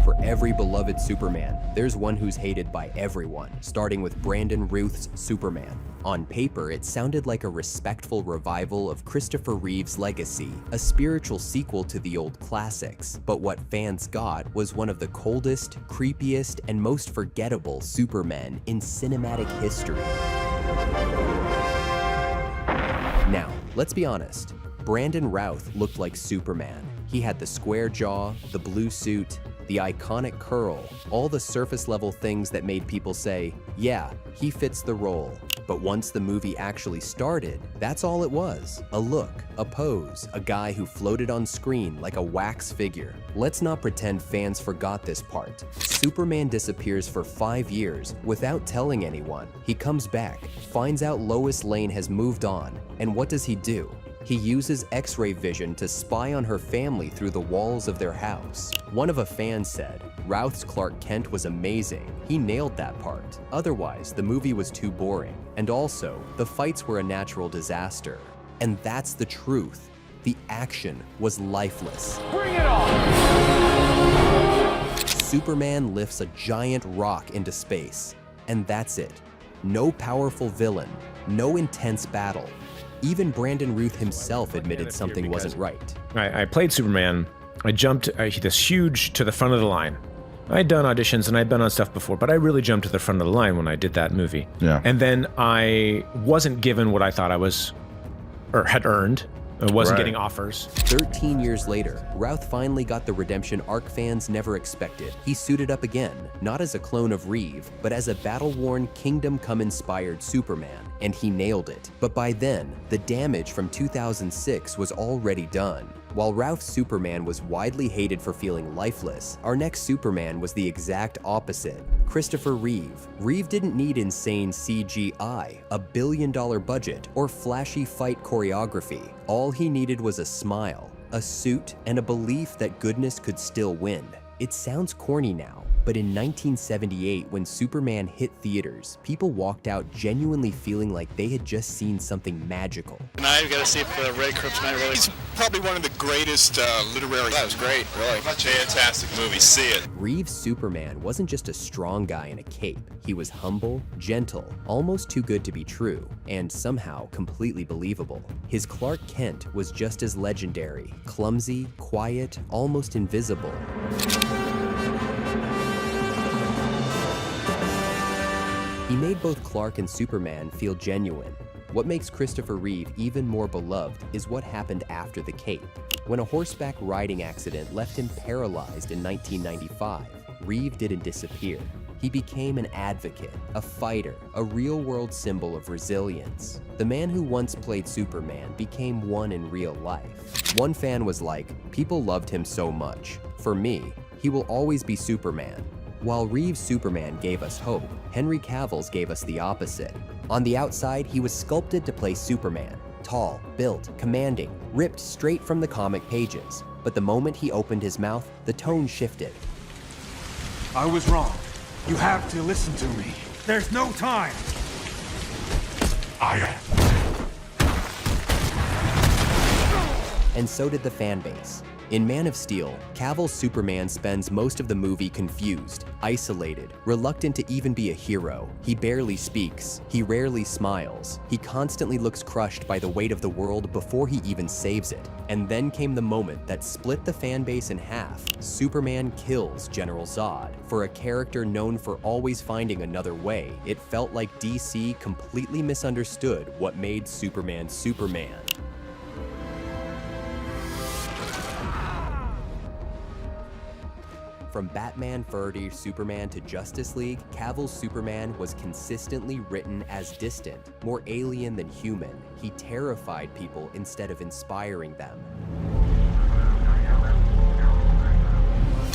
for every beloved Superman, there's one who's hated by everyone, starting with Brandon Routh's Superman. On paper, it sounded like a respectful revival of Christopher Reeve's legacy, a spiritual sequel to the old classics. But what fans got was one of the coldest, creepiest, and most forgettable Supermen in cinematic history. Now, let's be honest. Brandon Routh looked like Superman. He had the square jaw, the blue suit, the iconic curl, all the surface-level things that made people say, yeah, he fits the role. But once the movie actually started, that's all it was. A look, a pose, a guy who floated on screen like a wax figure. Let's not pretend fans forgot this part. Superman disappears for 5 years without telling anyone. He comes back, finds out Lois Lane has moved on, and what does he do? He uses X-ray vision to spy on her family through the walls of their house. One of a fan said, Routh's Clark Kent was amazing. He nailed that part. Otherwise, the movie was too boring. And also, the fights were a natural disaster. And that's the truth. The action was lifeless. Bring it on! Superman lifts a giant rock into space. And that's it. No powerful villain, no intense battle. Even Brandon Routh himself admitted something wasn't right. I played Superman. I jumped this huge to the front of the line. I'd done auditions and I'd been on stuff before, but I really jumped to the front of the line when I did that movie. Yeah. And then I wasn't given what I thought I was, or had earned. I wasn't getting offers. 13 years later, Routh finally got the redemption arc fans never expected. He suited up again, not as a clone of Reeve, but as a battle-worn Kingdom Come-inspired Superman, and he nailed it. But by then, the damage from 2006 was already done. While Routh's Superman was widely hated for feeling lifeless, our next Superman was the exact opposite. Christopher Reeve. Reeve didn't need insane CGI, a billion-dollar budget, or flashy fight choreography. All he needed was a smile, a suit, and a belief that goodness could still win. It sounds corny now, but in 1978, when Superman hit theaters, people walked out genuinely feeling like they had just seen something magical. Tonight, we got to see if Ray Kryptonite really. He's probably one of the greatest literary. That was great, really. Fantastic movie. See it. Reeve's Superman wasn't just a strong guy in a cape. He was humble, gentle, almost too good to be true, and somehow completely believable. His Clark Kent was just as legendary, clumsy, quiet, almost invisible. He made both Clark and Superman feel genuine. What makes Christopher Reeve even more beloved is what happened after the cape. When a horseback riding accident left him paralyzed in 1995, Reeve didn't disappear. He became an advocate, a fighter, a real-world symbol of resilience. The man who once played Superman became one in real life. One fan was like, people loved him so much. For me, he will always be Superman. While Reeve's Superman gave us hope, Henry Cavill's gave us the opposite. On the outside, he was sculpted to play Superman. Tall, built, commanding, ripped straight from the comic pages. But the moment he opened his mouth, the tone shifted. I was wrong. You have to listen to me. There's no time. And so did the fan base. In Man of Steel, Cavill's Superman spends most of the movie confused, isolated, reluctant to even be a hero. He barely speaks. He rarely smiles. He constantly looks crushed by the weight of the world before he even saves it. And then came the moment that split the fan base in half. Superman kills General Zod. For a character known for always finding another way, it felt like DC completely misunderstood what made Superman Superman. From Batman v Superman to Justice League, Cavill's Superman was consistently written as distant, more alien than human. He terrified people instead of inspiring them.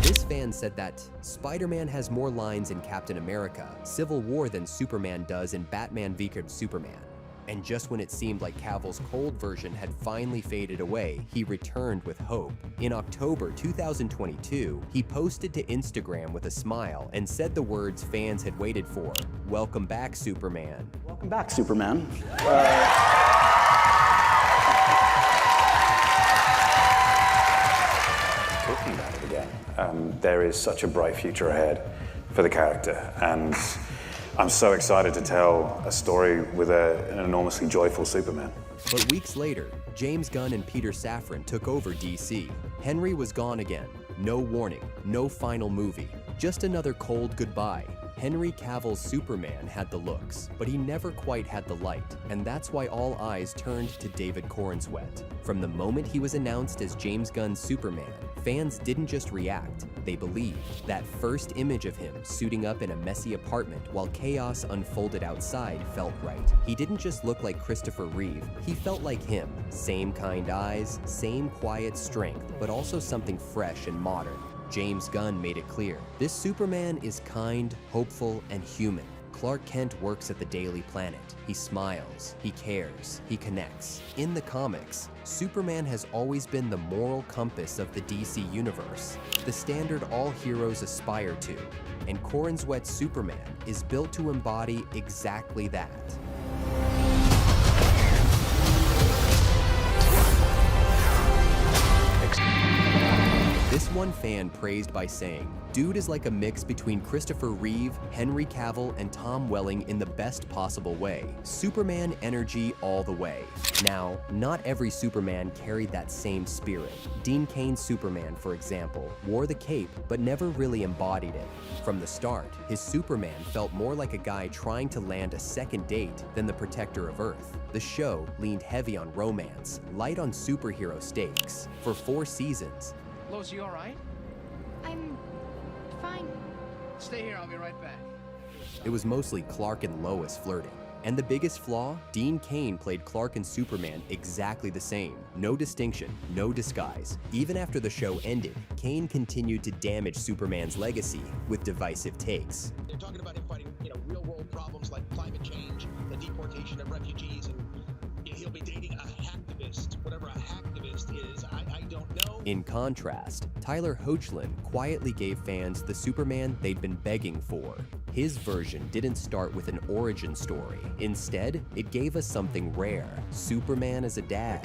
This fan said that Spider-Man has more lines in Captain America, Civil War than Superman does in Batman v Superman. And just when it seemed like Cavill's cold version had finally faded away, he returned with hope. In October 2022, he posted to Instagram with a smile and said the words fans had waited for. Welcome back, Superman. Welcome back, Superman. Talking about it again. There is such a bright future ahead for the character, and I'm so excited to tell a story with an enormously joyful Superman. But weeks later, James Gunn and Peter Safran took over DC. Henry was gone again. No warning, no final movie, just another cold goodbye. Henry Cavill's Superman had the looks, but he never quite had the light, and that's why all eyes turned to David Corenswet. From the moment he was announced as James Gunn's Superman, fans didn't just react, they believed. That first image of him suiting up in a messy apartment while chaos unfolded outside felt right. He didn't just look like Christopher Reeve, he felt like him. Same kind eyes, same quiet strength, but also something fresh and modern. James Gunn made it clear, this Superman is kind, hopeful, and human. Clark Kent works at the Daily Planet. He smiles, he cares, he connects. In the comics, Superman has always been the moral compass of the DC universe, the standard all heroes aspire to, and Corenswet's Superman is built to embody exactly that. This one fan praised by saying, "Dude is like a mix between Christopher Reeve, Henry Cavill, and Tom Welling in the best possible way. Superman energy all the way." Now, not every Superman carried that same spirit. Dean Cain's Superman, for example, wore the cape but never really embodied it. From the start, his Superman felt more like a guy trying to land a second date than the protector of Earth. The show leaned heavy on romance, light on superhero stakes. For 4 seasons, Lois, you all right? I'm fine. Stay here, I'll be right back. it was mostly Clark and Lois flirting. And the biggest flaw? Dean Cain played Clark and Superman exactly the same. No distinction, no disguise. Even after the show ended, Cain continued to damage Superman's legacy with divisive takes. They're talking about him fighting, real-world problems like climate change, the deportation of refugees, and he'll be dating a hacktivist, whatever a hacktivist is. I don't know. In contrast, Tyler Hoechlin quietly gave fans the Superman they'd been begging for. His version didn't start with an origin story. Instead, it gave us something rare: Superman as a dad.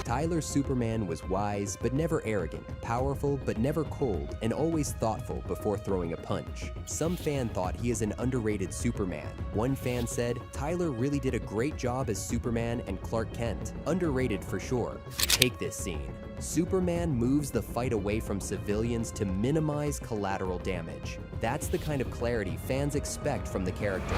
Tyler's Superman was wise but never arrogant, powerful but never cold, and always thoughtful before throwing a punch. Some fan thought he is an underrated Superman. One fan said, "Tyler really did a great job as Superman and Clark Kent. Underrated for sure." Take this scene. Superman moves the fight away from civilians to minimize collateral damage. That's the kind of clarity fans expect from the character.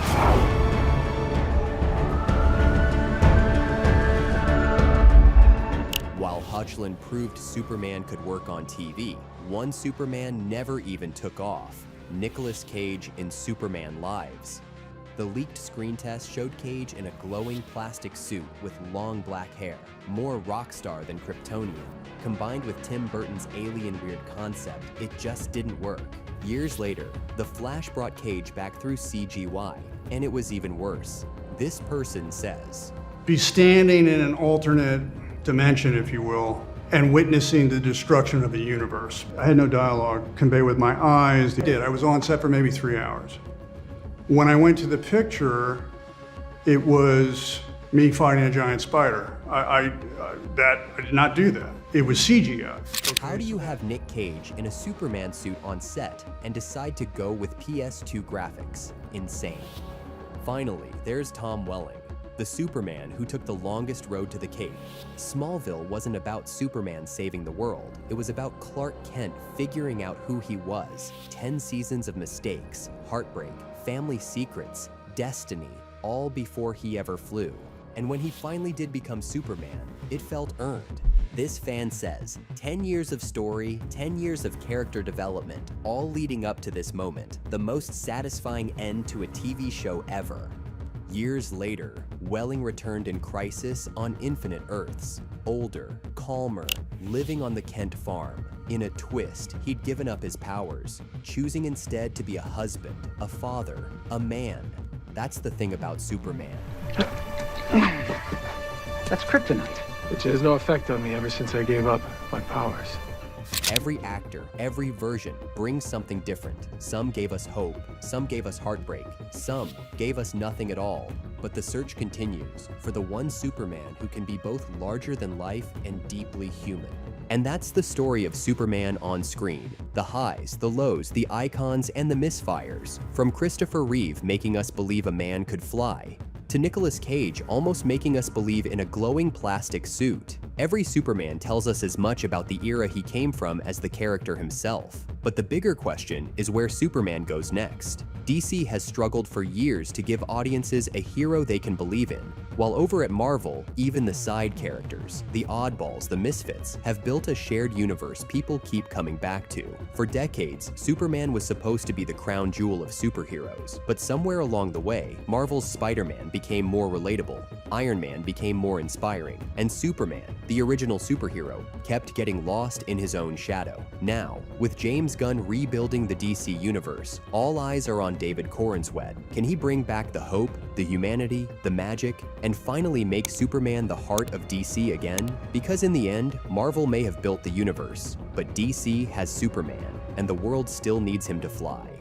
While Hoechlin proved Superman could work on TV, one Superman never even took off: Nicolas Cage in Superman Lives. The leaked screen test showed Cage in a glowing plastic suit with long black hair, more rock star than Kryptonian. Combined with Tim Burton's alien weird concept, it just didn't work. Years later, The Flash brought Cage back through CGI, and it was even worse. This person says, "Be standing in an alternate dimension, if you will, and witnessing the destruction of the universe. I had no dialogue, convey with my eyes. I was on set for maybe 3 hours. When I went to the picture, it was me fighting a giant spider. I did not do that. It was CGI. How do you have Nick Cage in a Superman suit on set and decide to go with PS2 graphics? Insane. Finally, there's Tom Welling, the Superman who took the longest road to the Cape. Smallville wasn't about Superman saving the world. It was about Clark Kent figuring out who he was. 10 seasons of mistakes, heartbreak, family secrets, destiny, all before he ever flew. And when he finally did become Superman, it felt earned. This fan says, 10 years of story, 10 years of character development, all leading up to this moment, the most satisfying end to a TV show ever. Years later, Welling returned in Crisis on Infinite Earths. Older, calmer, living on the Kent farm. In a twist, he'd given up his powers, choosing instead to be a husband, a father, a man. That's the thing about Superman. That's kryptonite. Which has no effect on me ever since I gave up my powers. Every actor, every version brings something different. Some gave us hope, some gave us heartbreak, some gave us nothing at all. But the search continues for the one Superman who can be both larger than life and deeply human. And that's the story of Superman on screen. The highs, the lows, the icons, and the misfires. From Christopher Reeve making us believe a man could fly, to Nicolas Cage almost making us believe in a glowing plastic suit. Every Superman tells us as much about the era he came from as the character himself. But the bigger question is where Superman goes next. DC has struggled for years to give audiences a hero they can believe in, while over at Marvel, even the side characters, the oddballs, the misfits, have built a shared universe people keep coming back to. For decades, Superman was supposed to be the crown jewel of superheroes, but somewhere along the way, Marvel's Spider-Man became more relatable, Iron Man became more inspiring, and Superman, the original superhero, kept getting lost in his own shadow. Now, with James Gunn rebuilding the DC universe, all eyes are on David Corenswet. Can he bring back the hope, the humanity, the magic, and finally make Superman the heart of DC again? Because in the end, Marvel may have built the universe, but DC has Superman, and the world still needs him to fly.